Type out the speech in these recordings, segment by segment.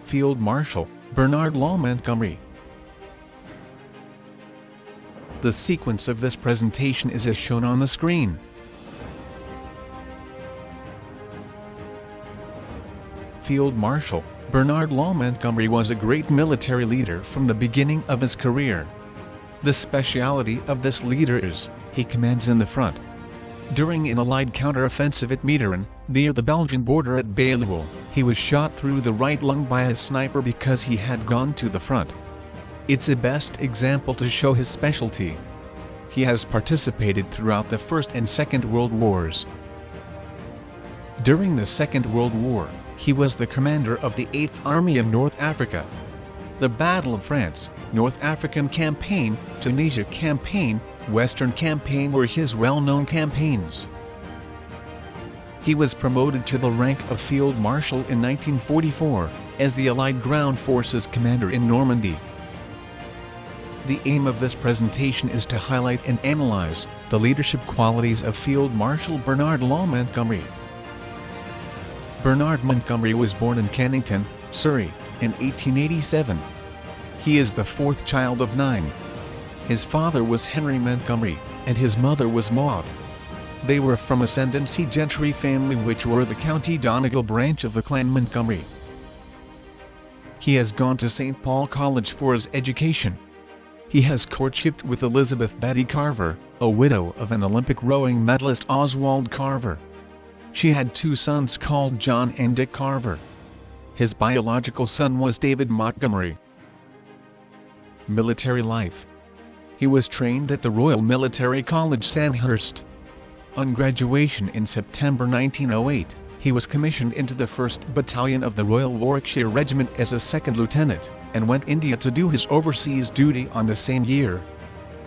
Field Marshal Bernard Law Montgomery. The sequence of this presentation is as shown on the screen. Field Marshal Bernard Law Montgomery was a great military leader from the beginning of his career. The speciality of this leader is, he commands in the front. During an Allied counter-offensive at Meteren, near the Belgian border at Bailleul, he was shot through the right lung by a sniper because he had gone to the front. It's a best example to show his specialty. He has participated throughout the First and Second World Wars. During the Second World War, he was the commander of the 8th Army of North Africa. The Battle of France, North African Campaign, Tunisia Campaign, Western Campaign were his well-known campaigns. He was promoted to the rank of Field Marshal in 1944, as the Allied Ground Forces Commander in Normandy. The aim of this presentation is to highlight and analyze the leadership qualities of Field Marshal Bernard Law Montgomery. Bernard Montgomery was born in Kennington, Surrey, in 1887. He is the fourth child of 9. His father was Henry Montgomery, and his mother was Maud. They were from ascendancy gentry family which were the County Donegal branch of the Clan Montgomery. He has gone to St. Paul College for his education. He has courtshiped with Elizabeth Betty Carver, a widow of an Olympic rowing medalist Oswald Carver. She had 2 sons called John and Dick Carver. His biological son was David Montgomery. Military life. He was trained at the Royal Military College Sandhurst. On graduation in September 1908, he was commissioned into the 1st Battalion of the Royal Warwickshire Regiment as a 2nd lieutenant, and went India to do his overseas duty on the same year.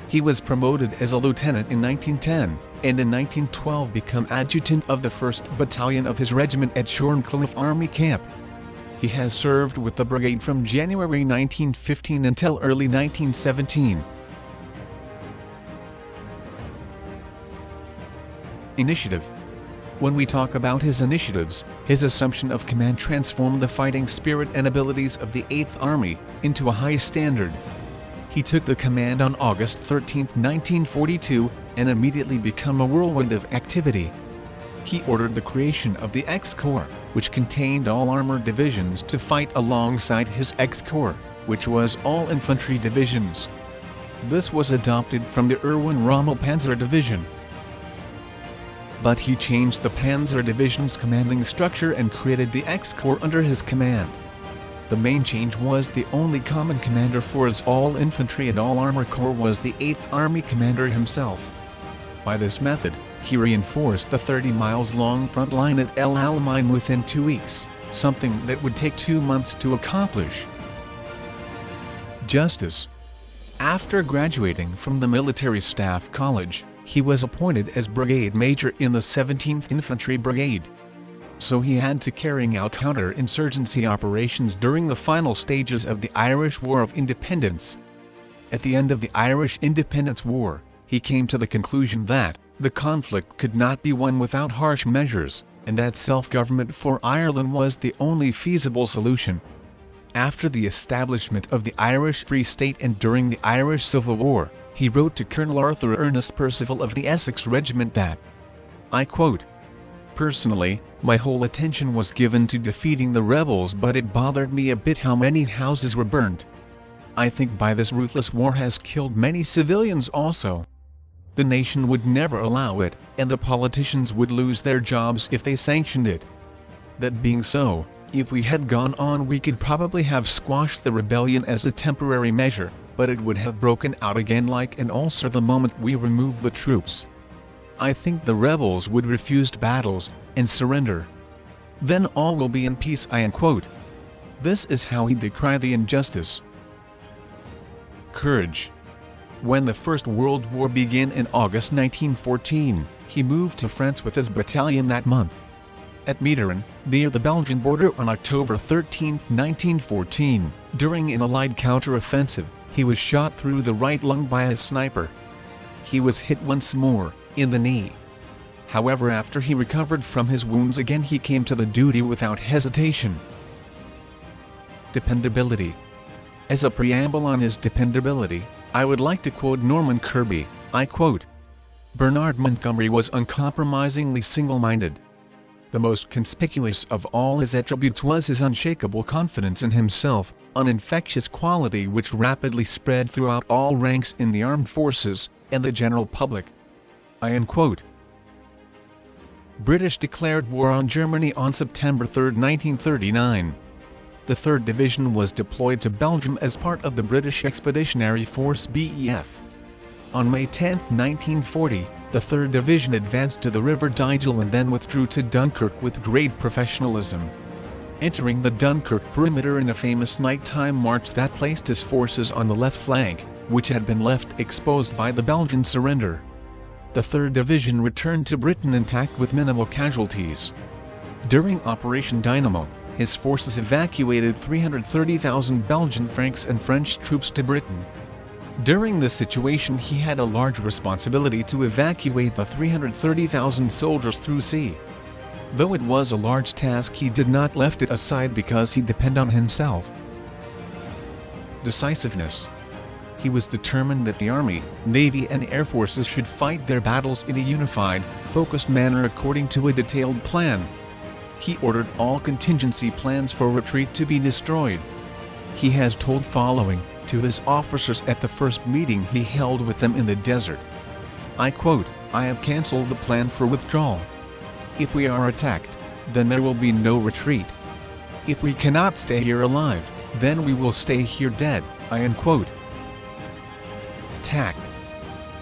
He was promoted as a lieutenant in 1910, and in 1912 became adjutant of the 1st Battalion of his regiment at Shorncliffe Army Camp. He has served with the brigade from January 1915 until early 1917. Initiative. When we talk about his initiatives, his assumption of command transformed the fighting spirit and abilities of the 8th Army into a high standard. He took the command on August 13, 1942, and immediately became a whirlwind of activity. He ordered the creation of the X-Corps, which contained all armored divisions to fight alongside his X-Corps, which was all infantry divisions. This was adopted from the Erwin Rommel Panzer Division. But he changed the Panzer Division's commanding structure and created the X-Corps under his command. The main change was the only common commander for his all-infantry and all-armor corps was the 8th Army commander himself. By this method, he reinforced the 30 miles long front line at El Alamein within 2 weeks, something that would take 2 months to accomplish. Justice. After graduating from the Military Staff College, he was appointed as Brigade Major in the 17th Infantry Brigade. So he had to carry out counter-insurgency operations during the final stages of the Irish War of Independence. At the end of the Irish Independence War, he came to the conclusion that the conflict could not be won without harsh measures, and that self-government for Ireland was the only feasible solution. After the establishment of the Irish Free State and during the Irish Civil War, he wrote to Colonel Arthur Ernest Percival of the Essex Regiment that, I quote, "Personally, my whole attention was given to defeating the rebels, but it bothered me a bit how many houses were burnt. I think by this ruthless war has killed many civilians also. The nation would never allow it, and the politicians would lose their jobs if they sanctioned it. That being so, if we had gone on we could probably have squashed the rebellion as a temporary measure, but it would have broken out again like an ulcer the moment we removed the troops. I think the rebels would refuse battles, and surrender. Then all will be in peace." I unquote. This is how he decried the injustice. Courage. When the First World War began in August 1914, he moved to France with his battalion that month. At Meteren, near the Belgian border on October 13, 1914, during an Allied counter-offensive, he was shot through the right lung by a sniper. He was hit once more, in the knee. However, after he recovered from his wounds again, he came to the duty without hesitation. Dependability. As a preamble on his dependability, I would like to quote Norman Kirby. I quote, "Bernard Montgomery was uncompromisingly single-minded. The most conspicuous of all his attributes was his unshakable confidence in himself, an infectious quality which rapidly spread throughout all ranks in the armed forces and the general public." I end quote. British declared war on Germany on September 3, 1939. The 3rd Division was deployed to Belgium as part of the British Expeditionary Force BEF. On May 10, 1940, the 3rd Division advanced to the River Bailleul and then withdrew to Dunkirk with great professionalism. Entering the Dunkirk perimeter in a famous nighttime march that placed his forces on the left flank, which had been left exposed by the Belgian surrender. The 3rd Division returned to Britain intact with minimal casualties. During Operation Dynamo, his forces evacuated 330,000 Belgian Franks and French troops to Britain. During this situation he had a large responsibility to evacuate the 330,000 soldiers through sea. Though it was a large task, he did not let it aside because he depended on himself. Decisiveness. He was determined that the Army, Navy and Air Forces should fight their battles in a unified, focused manner according to a detailed plan. He ordered all contingency plans for retreat to be destroyed. He has told following to his officers at the first meeting he held with them in the desert. I quote, "I have cancelled the plan for withdrawal. If we are attacked, then there will be no retreat. If we cannot stay here alive, then we will stay here dead." I end quote. Tact.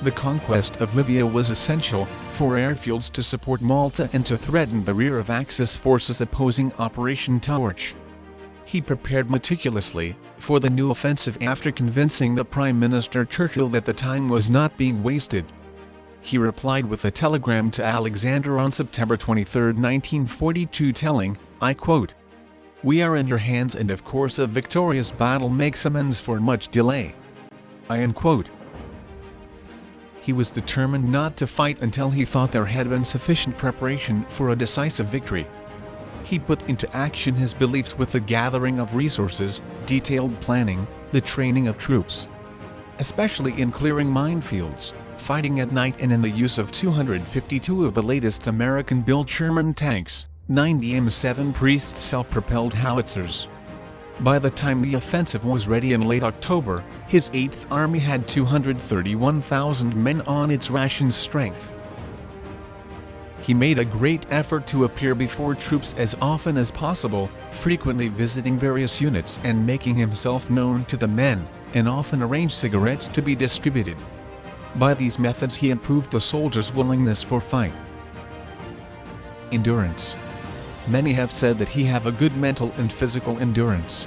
The conquest of Libya was essential for airfields to support Malta and to threaten the rear of Axis forces opposing Operation Torch. He prepared meticulously for the new offensive after convincing the Prime Minister Churchill that the time was not being wasted. He replied with a telegram to Alexander on September 23, 1942 telling, I quote, "We are in your hands and of course a victorious battle makes amends for much delay." I end quote. He was determined not to fight until he thought there had been sufficient preparation for a decisive victory. He put into action his beliefs with the gathering of resources, detailed planning, the training of troops, especially in clearing minefields, fighting at night and in the use of 252 of the latest American-built Sherman tanks, 90 M7 Priest self-propelled howitzers. By the time the offensive was ready in late October, his 8th Army had 231,000 men on its ration strength. He made a great effort to appear before troops as often as possible, frequently visiting various units and making himself known to the men, and often arranged cigarettes to be distributed. By these methods he improved the soldiers' willingness for fight. Endurance. Many have said that he have a good mental and physical endurance.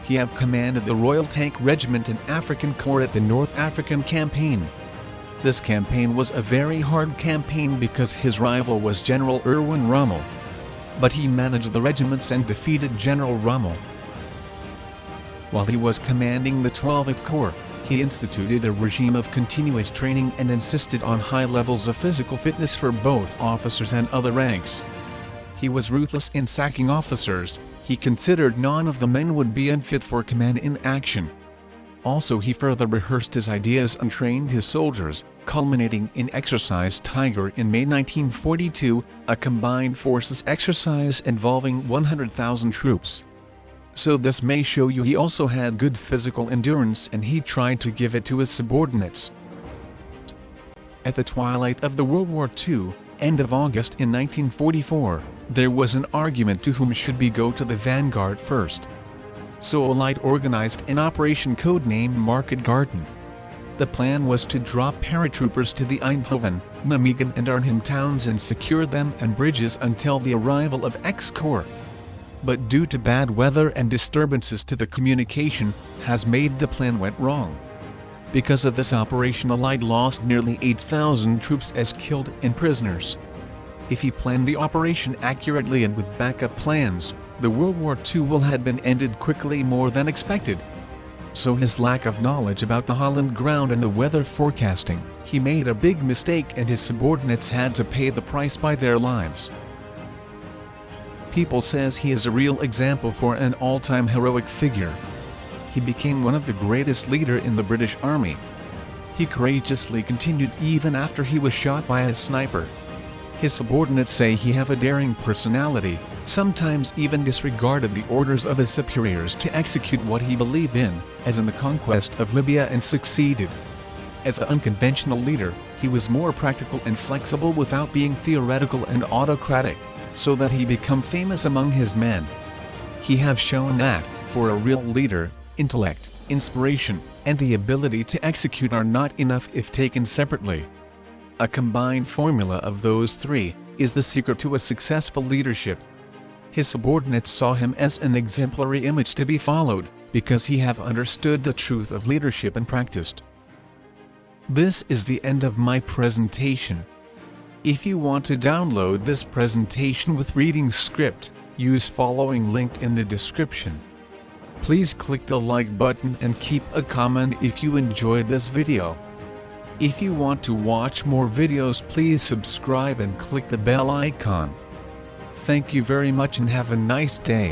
He have commanded the Royal Tank Regiment and African Corps at the North African Campaign. This campaign was a very hard campaign because his rival was General Erwin Rommel. But he managed the regiments and defeated General Rommel. While he was commanding the 12th Corps, he instituted a regime of continuous training and insisted on high levels of physical fitness for both officers and other ranks. He was ruthless in sacking officers. He considered none of the men would be unfit for command in action. Also he further rehearsed his ideas and trained his soldiers, culminating in Exercise Tiger in May 1942, a combined forces exercise involving 100,000 troops. So this may show you he also had good physical endurance and he tried to give it to his subordinates. At the twilight of the World War II, end of August in 1944, there was an argument to whom should we go to the vanguard first. So Allied organized an operation codenamed Market Garden. The plan was to drop paratroopers to the Eindhoven, Nijmegen and Arnhem towns and secure them and bridges until the arrival of X-Corps. But due to bad weather and disturbances to the communication, has made the plan went wrong. Because of this operation Allied lost nearly 8,000 troops as killed and prisoners. If he planned the operation accurately and with backup plans, the World War II will have been ended quickly more than expected. So his lack of knowledge about the Holland ground and the weather forecasting, he made a big mistake and his subordinates had to pay the price by their lives. People says he is a real example for an all-time heroic figure. He became one of the greatest leader in the British Army. He courageously continued even after he was shot by a sniper. His subordinates say he have a daring personality, sometimes even disregarded the orders of his superiors to execute what he believed in, as in the conquest of Libya, and succeeded. As an unconventional leader, he was more practical and flexible without being theoretical and autocratic, so that he become famous among his men. He have shown that, for a real leader, intellect, inspiration, and the ability to execute are not enough if taken separately. A combined formula of those three is the secret to a successful leadership. His subordinates saw him as an exemplary image to be followed, because he have understood the truth of leadership and practiced. This is the end of my presentation. If you want to download this presentation with reading script, use following link in the description. Please click the like button and keep a comment if you enjoyed this video. If you want to watch more videos, please subscribe and click the bell icon. Thank you very much and have a nice day.